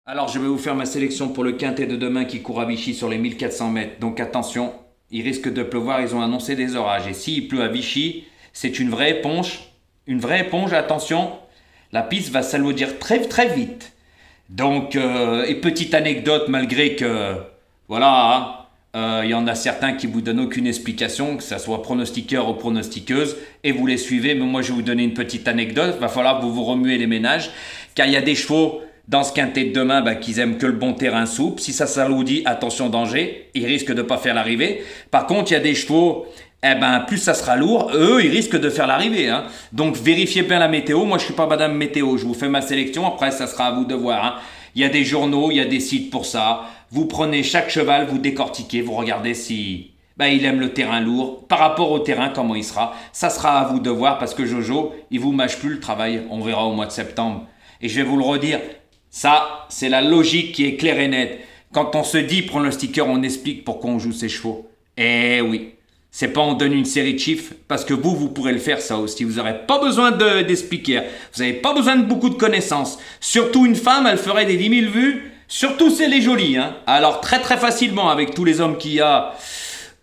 Alors, je vais vous faire ma sélection pour le quintet de demain qui court à Vichy sur les 1400 mètres. Donc attention, il risque de pleuvoir, ils ont annoncé des orages. Et s'il pleut à Vichy, c'est une vraie éponge. Une vraie éponge, attention, la piste va s'alourdir très très vite. Donc, et petite anecdote, malgré que, voilà, il y en a certains qui vous donnent aucune explication, que ce soit pronostiqueur ou pronostiqueuse, et vous les suivez, mais moi je vais vous donner une petite anecdote, il va falloir que vous vous remuez les ménages, car il y a des chevaux dans ce quintet de demain qu'ils aiment que le bon terrain souple. Si ça s'alourdit, attention danger, ils risquent de ne pas faire l'arrivée. Par contre, il y a des chevaux, plus ça sera lourd, eux, ils risquent de faire l'arrivée. Hein. Donc vérifiez bien la météo. Moi, je ne suis pas madame météo, je vous fais ma sélection, après ça sera à vous de voir. Hein. Il y a des journaux, il y a des sites pour ça. Vous prenez chaque cheval, vous décortiquez, vous regardez si il aime le terrain lourd. Par rapport au terrain, comment il sera. Ça sera à vous de voir parce que Jojo, il vous mâche plus le travail. On verra au mois de septembre. Et je vais vous le redire, ça, c'est la logique qui est claire et nette. Quand on se dit pronostiqueur, on explique pourquoi on joue ses chevaux. Eh oui, c'est pas on donne une série de chiffres, parce que vous pourrez le faire ça aussi. Vous n'aurez pas besoin d'expliquer. Vous n'avez pas besoin de beaucoup de connaissances. Surtout une femme, elle ferait des 10 000 vues. Surtout si elle est jolie. Hein. Alors très très facilement, avec tous les hommes qu'il y a,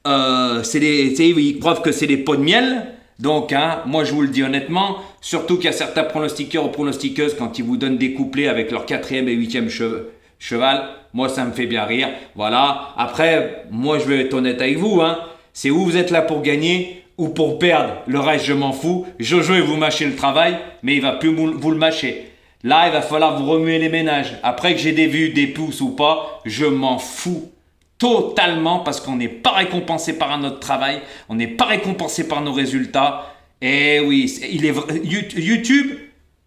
ils croient que c'est des pots de miel. Donc, moi je vous le dis honnêtement, surtout qu'il y a certains pronostiqueurs ou pronostiqueuses, quand ils vous donnent des couplets avec leur 4e et 8e cheval, moi ça me fait bien rire. Voilà. Après, moi je vais être honnête avec vous, c'est où vous êtes là pour gagner ou pour perdre. Le reste, je m'en fous. Jojo, il vous mâcher le travail, mais il va plus vous le mâcher. Là, il va falloir vous remuer les ménages. Après que j'ai des vues, des pouces ou pas, je m'en fous. Totalement, parce qu'on n'est pas récompensé par notre travail, on n'est pas récompensé par nos résultats. Et oui, YouTube,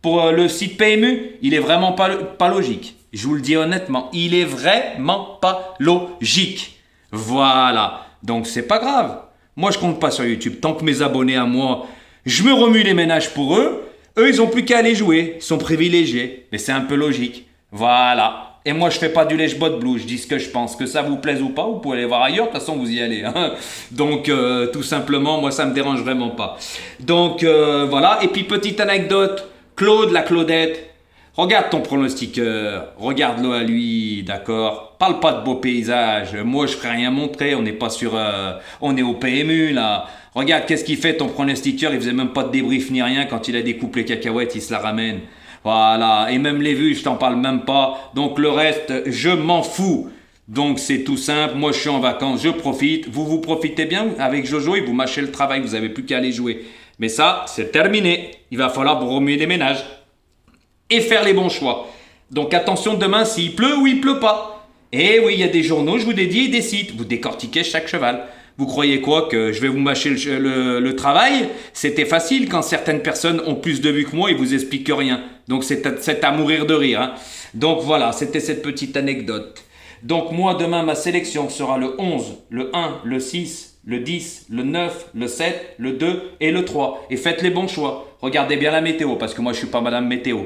pour le site PMU, il est vraiment pas logique. Je vous le dis honnêtement, il est vraiment pas logique. Voilà, donc c'est pas grave. Moi, je compte pas sur YouTube. Tant que mes abonnés à moi, je me remue les ménages pour eux, ils ont plus qu'à aller jouer. Ils sont privilégiés, mais c'est un peu logique. Voilà. Et moi, je fais pas du lèche-botte blue, je dis ce que je pense. Que ça vous plaise ou pas, vous pouvez aller voir ailleurs, de toute façon, vous y allez. Hein. Donc, tout simplement, moi, ça me dérange vraiment pas. Donc, voilà. Et puis, petite anecdote, Claude, la Claudette, regarde ton pronostiqueur, regarde-le à lui, d'accord. Parle pas de beaux paysages. Moi, je ferai rien montrer, on n'est pas sur... on est au PMU, là. Regarde, qu'est-ce qu'il fait, ton pronostiqueur, il faisait même pas de débrief ni rien. Quand il a découpé les cacahuètes, il se la ramène. Voilà, et même les vues, je t'en parle même pas. Donc le reste, je m'en fous. Donc c'est tout simple, moi je suis en vacances, je profite. Vous profitez bien avec Jojo, il vous mâchez le travail, vous n'avez plus qu'à aller jouer. Mais ça, c'est terminé. Il va falloir vous remuer les ménages. Et faire les bons choix. Donc attention demain s'il pleut ou il pleut pas. Et oui, il y a des journaux, je vous dédie, des sites. Vous décortiquez chaque cheval. Vous croyez quoi, que je vais vous mâcher le travail? C'était facile quand certaines personnes ont plus de vues que moi et vous expliquent rien. Donc c'est à mourir de rire. Hein. Donc voilà, c'était cette petite anecdote. Donc moi demain ma sélection sera le 11, le 1, le 6, le 10, le 9, le 7, le 2 et le 3. Et faites les bons choix. Regardez bien la météo parce que moi je suis pas madame météo.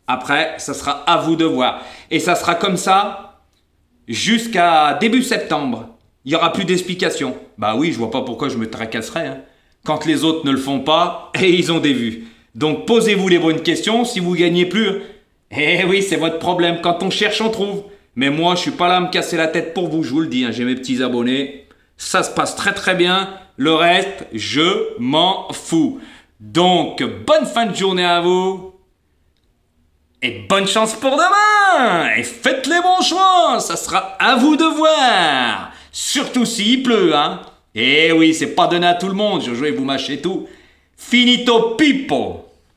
Après, ça sera à vous de voir. Et ça sera comme ça jusqu'à début septembre. Il n'y aura plus d'explications. Bah oui, je vois pas pourquoi je me tracasserais. Hein. Quand les autres ne le font pas, et ils ont des vues. Donc posez-vous les bonnes questions, si vous gagnez plus. Eh oui, c'est votre problème. Quand on cherche, on trouve. Mais moi, je suis pas là à me casser la tête pour vous, je vous le dis. Hein. J'ai mes petits abonnés. Ça se passe très très bien. Le reste, je m'en fous. Donc, bonne fin de journée à vous. Et bonne chance pour demain. Et faites les bons choix. Ça sera à vous de voir. Surtout s'il pleut, hein. Eh oui, c'est pas donné à tout le monde. Je vais vous mâcher tout. Finito Pippo.